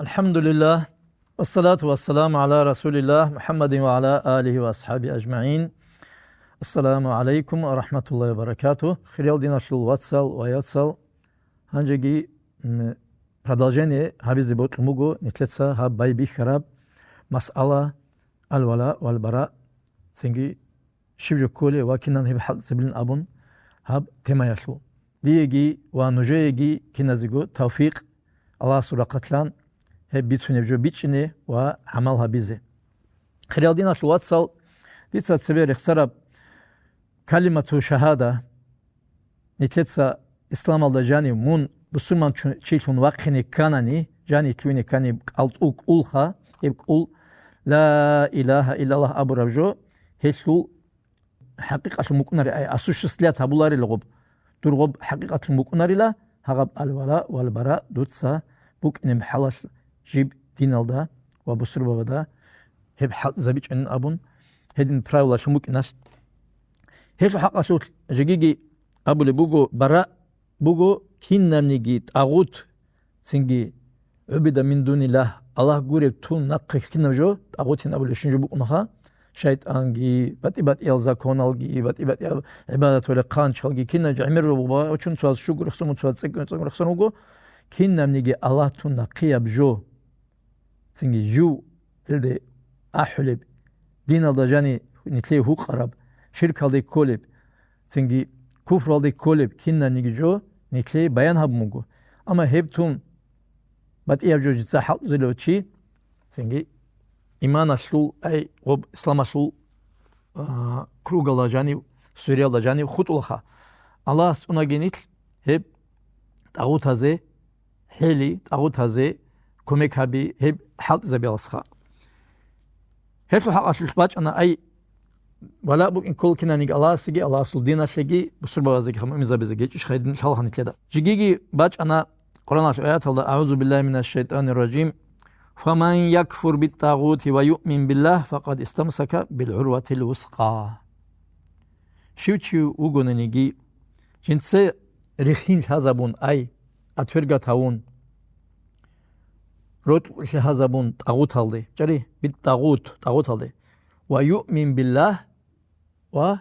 Elhamdülillah ve salatu ve selamu ala Resulillah Muhammedin ve ala alihi ve ashabi ecma'in. Assalamu alaikum wa rahmatullahi wa barakatuh. Хрел нашел ватсал, ваяцал. Ханджаги продолжение хабизи бот муго нетлеца хаб байби хараб мас'ала алвала валбара. Сенги шивжо коле вакинан хеб хал сиблин абун хаб тема яшлу. Диеги ва нужеги киназиго тавфиq Allah suraqatlan hep bitsunevjo bichine ve amal habize. Khiraldina shwatsal ditsa sever ikhsarab kalimatu shahada nitletsa İslam alda jani mun Müslüman çilfun vakini kanani jani tüyne kani alt uk ulha hep ul la ilahe illallah aburavjo hesul haqiqat muknari ay asushslat habulari logob durgob haqiqat muknari la hagab alwala wal bara dutsa buk inem halash jib dinalda ve busur babada hep zabiç en abun hedin pravla shumuk nas hep haqasut jigigi abule bugo bara bugo hinnamnigi tagut singi ubida min dunillah Allah gureb tun naqqikinavjo tagutin abule shunju buknaha şeytangi batibat yalza konalgi batibat ibadat ve qançalgi kinaj amiru bu uchun soz shu guruxsum soz guruxsunugo kinnamnigi Allah tun naqiyab jo singi ju elde ahulib dinalda jani nitle huqarab shirkaldi kolib singi kufraldi kolib kinnamnigi jo nitle bayan habmugo ama heptum batiyab jo jitsa hal zilochi singi iman aslu ay ob islam aslu krugala jani suriyalda jani khutulha Allah ona genit hep tağut haze heli tağut haze komek habi hep halt zabialsha hep haqaslu baç ana ay wala bu in kol kinanig Allah sigi Allah aslu dinaşligi bu surbazı ki hamimize bize geçiş haydin şalhan itleda jigigi baç ana Kur'an ayet alda auzu billahi mineşşeytanirracim فَمَنْ يَكْفُرْ بِالطَّاغُوتِ وَيُؤْمِنْ بِاللّٰهِ فَقَدْ اِسْتَمْسَكَ بِالْعُرْوَةِ الْوُثْقَى Şivçi ugonenigi jinse rixin hazabun ay atvergatavun rot hazabun tağut aldı. Cari bit tağut aldı. وَيُؤْمِنْ بِاللّٰهِ ve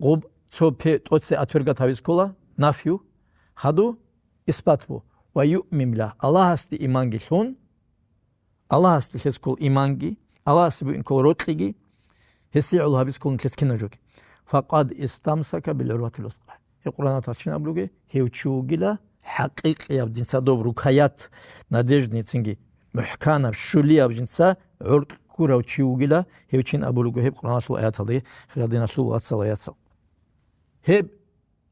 qob sope totse atvergatavis kola nafyu hadu ispat bu. وَيُؤْمِنْ بِاللّٰهِ Allah hasti iman gilhun Allah hasti hes kol imangi Allah hasti bu inkol rotligi hesi'ul habis kolun keskinajok faqad istamsaka bil urvatil usqa Kur'an'a tarçın abluge hevçugila haqiq yabdinsa dobru hayat nadejnitsingi muhkana şuli yabdinsa urt kuravçugila hevçin abluge hep Kur'an'a sul ayat aldı khradina sul atsal ayatsal hep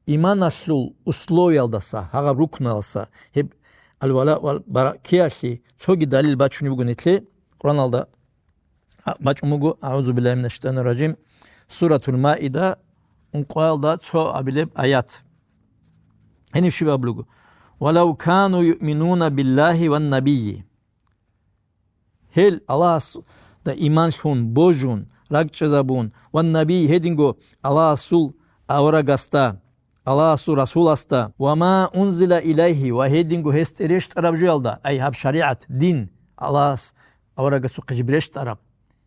iman aslul uslovyaldasa haga ruknalsa hep alvala vel barakiyasi çogi dalil baçuni bugün etli Kur'an alda baçumugu auzu billahi mineşşeytanirracim suratul maide unqalda ço abileb ayat henif şu ablugu velav kanu yu'minuna billahi ven nabiyyi hel Allah da iman şun bojun rakçazabun ven nabi hedingo Allah sul avragasta Allah su Rasul asta ve ma unzila ilayhi ve hedingu hestereş tarabjalda ay hab şeriat din Allah avraga su qijbreş tarab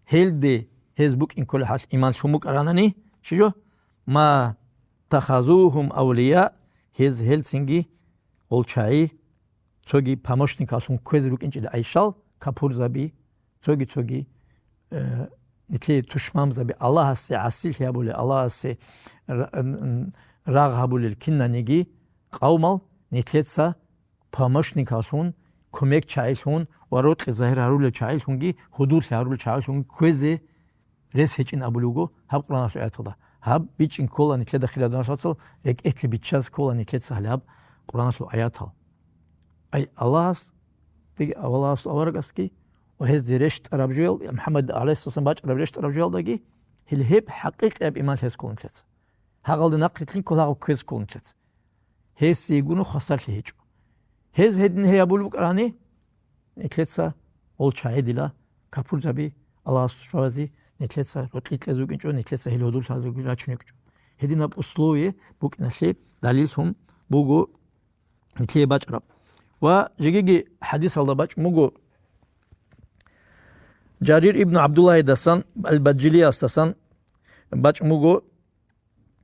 helde hezbuk in kul has iman shumuk aranani şijo ma takhazuhum awliya hez helsingi olçai çogi pamoshnik asun kwezluk inçide ayşal kapur zabi çogi nitli tuşmam zabi Allah hasi asil ya böyle Allah hasi raghabulil kinnanigi qawmal nitletsa pamoshnik asun komek çaysun varot zahir harul çaysungi hudud harul çaysun kweze res hecin abulugo hab Kur'an ayatullah hab biçin kola nitle dakhiladan şatsal ek etli biçaz kola nitletsa halab Kur'an ayatal ay Allah's digi Allah's avargaski ve hez direşt arabjel Muhammed aleyhisselam baç arabjel arabjel dagi hep haqiq ab iman hes kolun kles hagaldı naqlitlin kola kwez kolun kles hes sigunu khasal hecu hez hedin heyabuluk arani nekletsa ol çayedila kapur zabi Allah's şavazi nekletsa rotlitle zugunco nekletsa helodul tazugu raçunek hedin ab uslovi buk nasib dalil hum bugu nikle baç arab Ва жигиги хадис алдабач мугу Джарир ибн Абдуллах дасан аль-Баджили астасан бач мугу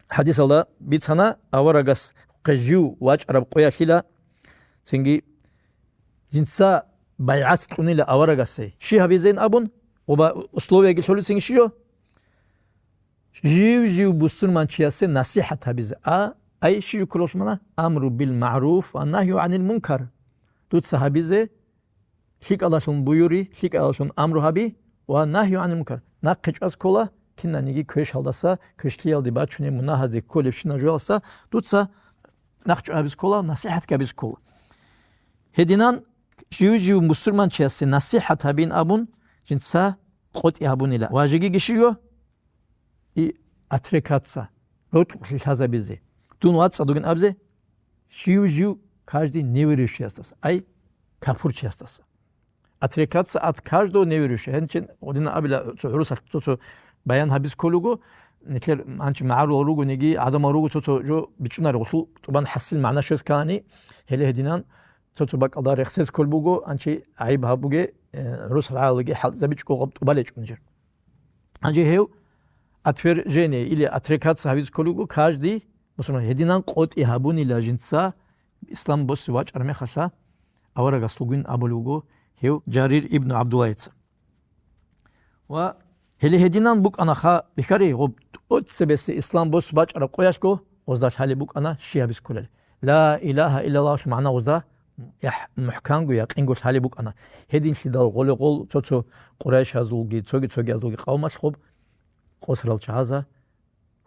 хадис алда бицана аварагас қажу вач араб қояхила синги зинса байат тунила аварагасе ши хабизен абун оба условия гишолу синги шио жив бусурман чиясе насихат хабизе ай ши кулосмана амру бил ма'руф ва нахю анил мункар тут сахабизе хик алашун буюри хик алашун амру хаби ва нахю анил мункар наққич кола кинна ниги көш алдаса көшли алди бачуне мунахази колевшина жуалса тутса нақч абис кола насихат кабис кола хединан жив мусурман чиясе насихат хабин абун жинса қот ябунила важиги гишио и отрекаться рот хазабизе тун ватса дугин абзе жив каждый неверующий остался ай кафурчий остался отрекаться от каждого неверующего хенчин один абила цуруса цуцу баян хабис колуго нетлер анчи маару руго неги адам руго цуцу жо бичунар усул тубан хасил маана шос кани хеле хединан цуцу бакалдар ихсес колбуго анчи айб хабуге рус раалги хал забич ко тубалеч унжер анчи хев отвержение или отрекаться хабис колуго каждый мусульман хединан қот ихабуни лажинца ислам бос вач арме хаша авара гаслугин абулуго хев Джарир ибн Абдуллайца ва хели хединан бук анаха бихари гоб от себесе ислам бос вач ара қояшко оздаш хали бук ана шиабис колал ла илаха иллаллах маана озда мухкангу яқингу хали бук ана хедин шидал голе гол цоцо қурайш азулги цоги азулги қавмаш хоб қосрал чаза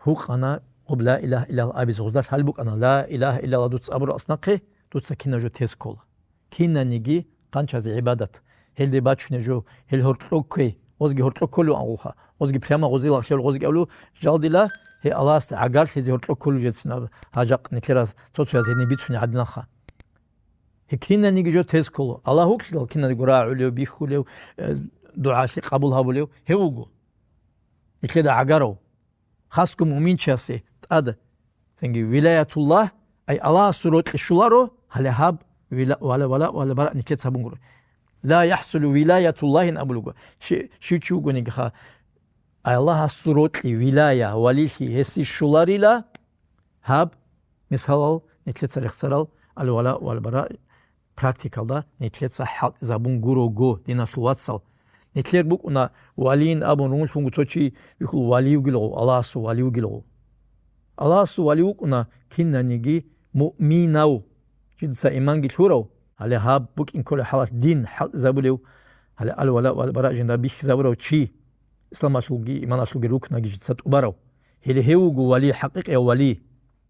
хуқ ана об ла илаха иллаллах абис оздаш хали бук ана ла илаха иллаллах дуц абру аснақи дуц кина жо тез кола кина ниги қанчази ибадат хелде бачуне жо хел хортлокки озги хортлокколу алха озги прямо озила шел озги алу жалдила хе аласт агар хези хортлокколу жетсина хажақ нетлераз цоцу язени бицуне аднаха хе кина ниги жо тез кола аллаху кшил кина гура улю бихулю дуаши қабул хабулю хевугу нетледа агаро хаску мумин часе тад сенги вилаятуллах ай аллах сурот шуларо халахаб ولا برا نكت سبونغرو لا يحصل ولاية الله نقبلوه شو قوني خا الله سروت ولاية وليه هسي شلاري لا هاب مثال نكت سرخسرال الولاء والبراء practical da نكت صح زبونغرو جو دينا شواتسال نكت بوك أنا ولين أبون رمش فونغو توشي يقول وليو جلو الله سو وليو جلو الله سو وليو أنا كنا نيجي مؤمناو جنسا إيمان جلورو على هاب بوك إن كل حالات دين حال زابوليو على الولاء والبراء جندا بيش زابولو شيء إسلام أشلوجي إيمان أشلوجي ركنا جنسا تبارو هلي هو ولي حقيقي ولي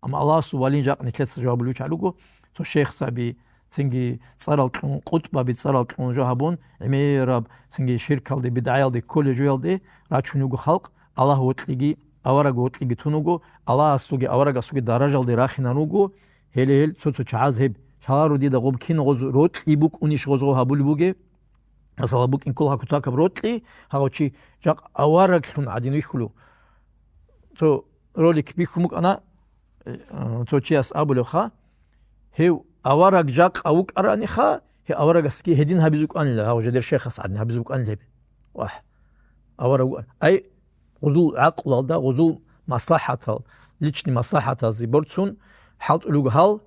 أما الله سو ولي جاك نتلت جوابلو شعلوجو سو الشيخ سابي سنجي صارل قطبة بتصارل جوابون عميراب سنجي شركة دي بدعيال دي كل جوال دي راتشونيجو خلق الله وتلقي أورق وتلقي تونوجو الله سوجي أورق سوجي درجة دي راخنانوجو هل سوتو چازهب شارو دي دا غوب كين غوز روت ايبوك اونيش غوزو هابول بوگه مثلا بوك ان كل هاكوتا كبروتلي هاوچي جاق اوارك شون عدينو يخلو تو روليك بيخمك انا تو چياس ابولو خا هيو اوارك جاق اوك اراني خا هي اوارك اسكي هدين هابيزوك ان لا هاو جدير شيخ سعدني هابيزوك ان لب واه اوارك اي غزول عقل دا غزول مصلحه ليچني مصلحه زي بورتسون حالت الوغ حال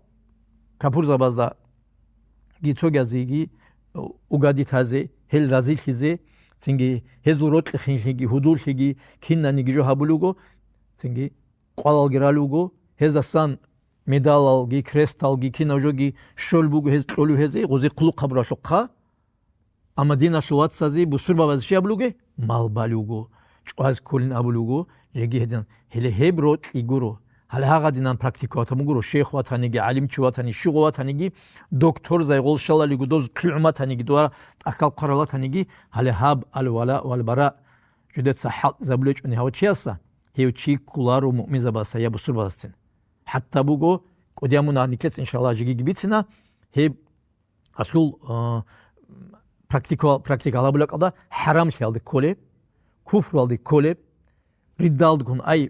کپور زبازدا گیتو گازیگی اوگادی تازه هل رازیل خیزه سنگی هزورات خینشگی هدول خیگی کین ننگی جو هبلوگو سنگی قالال گرالوگو هزستان مدالالگی کرستالگی کیناجوگی شولبوگو هز اولو هزه غوزی قلو قبراشوقا اما دینا شوات سازی بسور بابازشی هبلوگه مال بالوگو چواز کولین هبلوگو جگی هدن هل هبروت ایگورو هل هاغا دينان براكتيكوات مغرو شيخ واتانيجي عالم چواتاني شغو واتانيجي دكتور زي غول شلاليغو دوز كلماتانيجي دوار اكال قرالاتانيجي هل هاب الولاء والبراء جدت صحات زبلوج اني هاو چياسا هيو چي كولارو مؤمن زباسا يا بسور باستين حتى بوغو قديامونا نيكلت ان شاء الله جيجي جبيتنا هي اصل براكتيكال بلوك ادا حرام شالدي كولي كفر والدي كولي ریدالدگون ای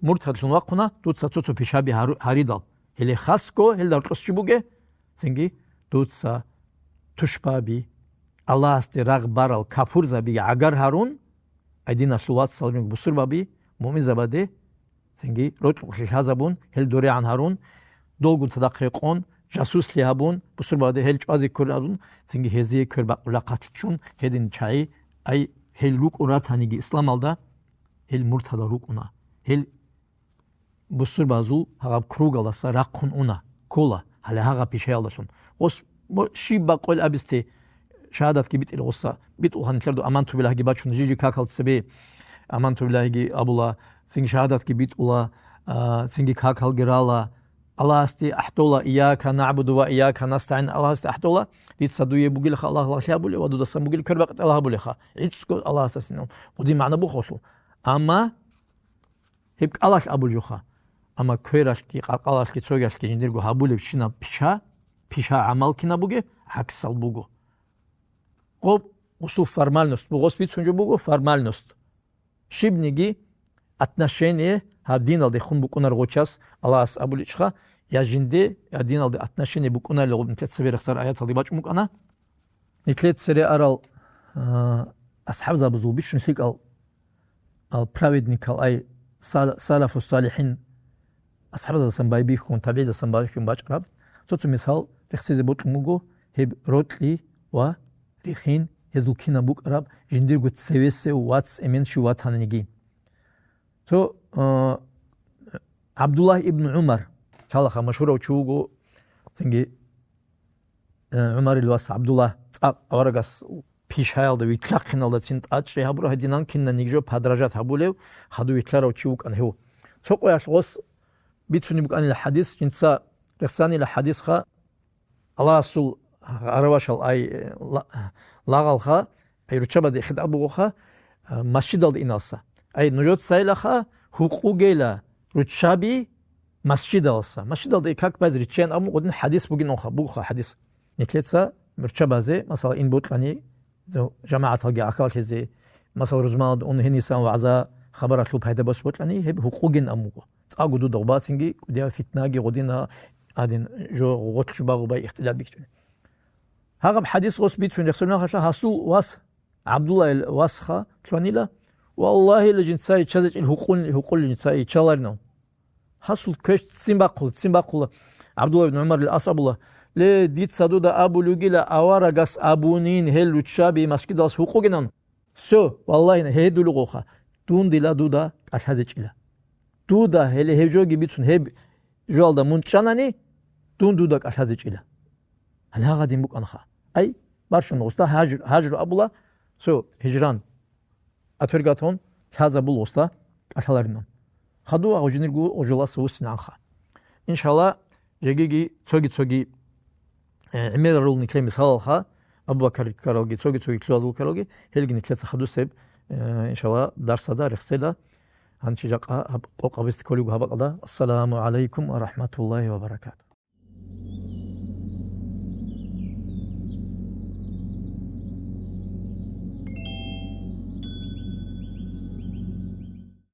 مرتادشون وقتنا دوست ساتو پیشابی هریدال هلی خاص کو هل دارتوس چی بوگه سنگی дуца тушпаби Аллахсти раг барал капур заби агар харун айдина шулват салмик бусур баби мумин забаде сенги рот хазабун хел доре ан харун долгу тадақри қон жасус лиабун бусур баде хел чази курабун сенги хези курба улақатчун хедин чай ай хел рук уратаниги ислам алда хел муртада рук уна хел бусур базул хагаб кругаласа рақун уна кола хале хага пише алдашун ос шиба қол абисти шахадат ки бит ил гусса бит ухан керду аманту билаһи ги бачун жижи какал себе аманту билаһи ги абула синги шахадат ки бит ула синги какал гирала Аллахсти ахдола ияка наъбуду ва ияка настаин Аллахсти ахдола дит садуе бугил Аллах лахя буле ва дуда сам бугил кербaqt Аллах буле ха ицко Аллах сасин уди маъна бу хошу ама хеп Аллах абужуха ама квераш ки қарқалаш ки цогаш ки жиндиргу хабуле шина пиша амал кина буге аксал бугу Гоб усул формальность, Господь сунжу формальность. Шибниги отношения хабдиналде хун букунар гочас Аллах абуличха я жинде адиналде отношения букунар логн тетсеберхсар аят алибач мукана. Никлет сере арал асхаб забзул бишун сик ал праведник ай салафу салихин асхаб за самбайби хун табида самбайби хун бач раб. Тото мисал рехсизе бут мугу хеб ротли ва рихин хезулкина бук раб жиндиргу цевесе вац эмен шуватаниги то Абдуллах ибн Умар шалаха машхура чугу сенги Умар илвас Абдуллах аварагас пишайлда витлахиналда цинт ачи хабура хадинан кинна нигжо падражат хабулев хаду витлара чуг анху то qoyash os битуни бук анил хадис жинца рехсани ла хадис ха Аллах сул аравашал ай лагалха ай ручабаде хидабуха масжидалда иналса ай нужот сайлаха хукугела ручаби масжидалса масжидалда как баз ричен аму один хадис бугин оха буха хадис нетлеца ручабазе масала ин буткани جماعة الجا أكل كذي مثلا رزمان أن هنيسان وعزا خبرات لو بهذا بس بطلعني هب حقوقين أموه تأجدوا ضرباتينجي وديا فتناجي غدينا هذين جو غط شباب وباي اختلاف بيكتوني هذا بحديث غص بيت في نفسنا خشى حصل واس عبد الله الواسخة كلانيلا والله لجنساي تشذج الحقوق الجنساي تشالرنا حصل كش تسمبقول عبد الله بن عمر الأصاب الله ل ديت سادودا أبو لوجيلا أوارجاس أبونين هل وتشابي مسكيداس حقوقنا سو والله هيدو لغوخا دون دلا دودا أشهزج إلى دودا هل هجوجي بيتون هب جوالدا منشانني دون دودا أشهزج إلى هل هذا دين بك أنخا أي بارشون وستا هاجر أبولا سو هجران أترجعتون هذا بول وستا أشهلرنون خدوا أوجنيرجو أوجلاس وسنا أنخا إن شاء الله جيجي تسوجي عمير رول نكلم سالخا أبو بكر كارلجي تسوجي كلادول كارلجي هلجي نكلس خدوا سب إن شاء الله درس هذا رخصلا هنشجع قوق أبست كلوا هبقلا السلام عليكم ورحمة الله وبركاته